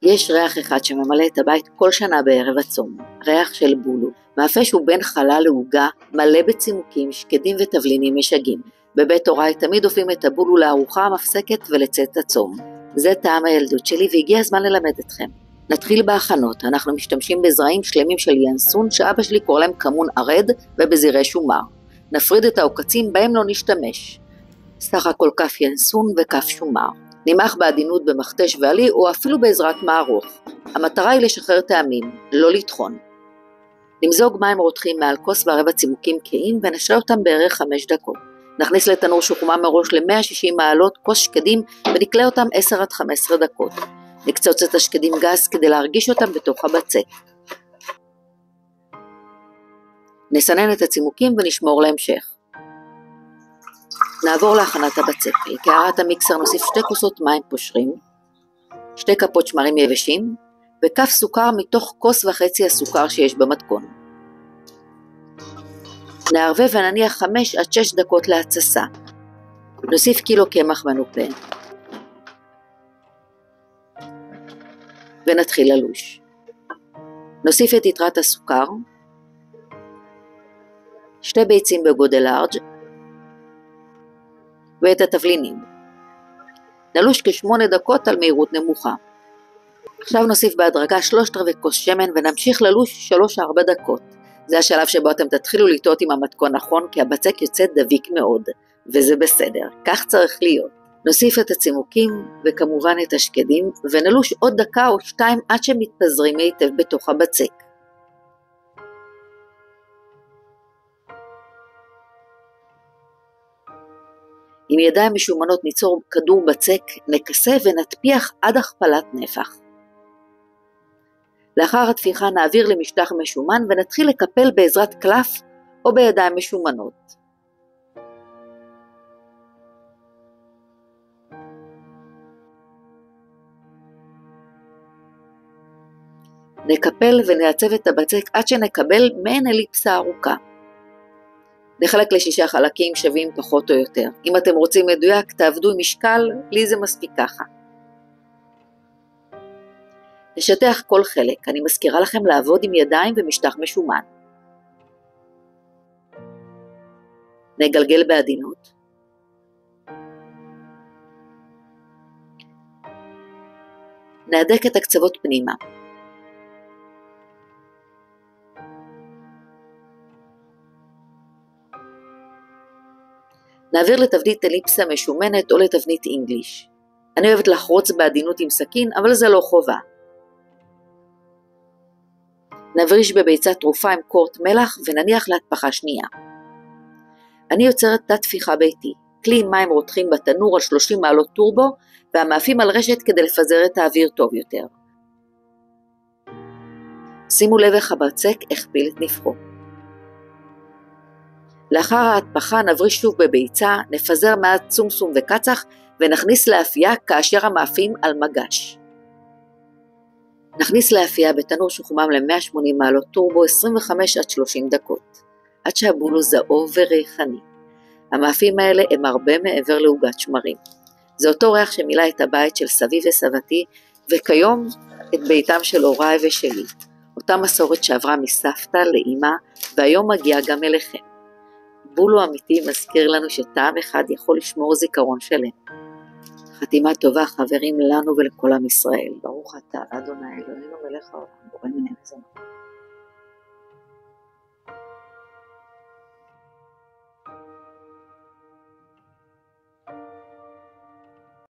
יש ריח אחד שממלא את הבית כל שנה בערב הצום, ריח של בולו. מאפה שהוא בין חלה לעוגה, מלא בצימוקים, שקדים ותבלינים משגעים. בבית הוריי תמיד אופים את הבולו לארוחה המפסקת ולצאת הצום. זה טעם הילדות שלי והגיע הזמן ללמד אתכם. נתחיל בהכנות, אנחנו משתמשים בזרעים שלמים של ינסון שאבא שלי קורא להם כמון ערד ובזירי שומר. נפריד את העוקצים בהם לא נשתמש. סך הכל כף ינסון וכף שומר. נמח בעדינות במכתש ועלי או אפילו בעזרת מערוך. המטרה היא לשחרר טעמים, לא לטחון. נמזוג מים רותחים מעל כוס ורבע צימוקים קהים ונשרה אותם בערך 5 דקות. נכניס לתנור שחומה מראש ל-160 מעלות כוס שקדים ונקלה אותם 10 עד 15 דקות. נקצוץ את השקדים גס כדי להרגיש אותם בתוך הבצק. נסנן את הצימוקים ונשמור להמשך. נעבור להכנת הבצק. לקערת המיקסר נוסיף 2 כוסות מים פושרים, 2 כפות שמרים יבשים וכף סוכר מתוך 1.5 כוס הסוכר שיש במתכון. נערבב ונניח 5 עד 6 דקות להתססה. נוסיף קילו קמח מנופה ונתחיל ללוש. נוסיף את יתרת הסוכר, 2 ביצים בגודל לארג' ואת התבלינים. נלוש כ8 דקות על מהירות נמוכה. עכשיו נוסיף בהדרגה 3/4 כוס שמן ונמשיך ללוש 3-4 דקות. זה השלב שבו אתם תתחילו לטעות עם המתכון נכון כי הבצק יוצא דביק מאוד, וזה בסדר, כך צריך להיות. נוסיף את הצימוקים וכמובן את השקדים ונלוש עוד 1 או 2 דקות עד שמתפזרים היטב בתוך הבצק. עם ידיים משומנות ניצור כדור בצק, נכסה ונטפיח עד הכפלת נפח. לאחר התפיחה נעביר למשטח משומן ונתחיל לקפל בעזרת קלף או בידיים משומנות. נקפל ונעצב את הבצק עד שנקבל מעין אליפסה ארוכה. נחלק ל6 חלקים שווים פחות או יותר. אם אתם רוצים מדויק, תעבדו עם משקל, לי זה מספיק ככה. נשטח כל חלק, אני מזכירה לכם לעבוד עם ידיים ומשטח משומן. נגלגל בעדינות. נהדק את הקצוות פנימה. נעביר לתבנית אליפסה משומנת או לתבנית אינגליש. אני אוהבת לחרוץ בעדינות עם סכין, אבל זה לא חובה. נבריש בביצה טרופה עם קורט מלח ונניח להתפחה שנייה. אני יוצרת תת תפיחה ביתי, כלי עם מים רותחים בתנור על 30 מעלות טורבו והמאפים על רשת כדי לפזר את האוויר טוב יותר. שימו לב איך הבצק הכפיל את נפחו. לאחר ההתפחה נבריש שוב בביצה, נפזר מעט צומסום וקצח ונכניס לאפייה כאשר המאפים על מגש. נכניס לאפייה בתנור שחומם ל-180 מעלות טורבו 25 עד 30 דקות, עד שהבולו זהוב וריחני. המאפים האלה הם הרבה מעבר לעוגת שמרים. זה אותו ריח שמילא את הבית של סבי וסבתי, וכיום את ביתם של הוריי ושלי. אותה מסורת שעברה מסבתא לאמא, והיום מגיעה גם אליכם. בולו אמיתי מזכיר לנו שטעם אחד יכול לשמור זיכרון שלם. חתימה טובה חברים לנו ולכל עם ישראל. ברוך אתה אדוני אלוהינו מלך העולם בורא מיני מזונות.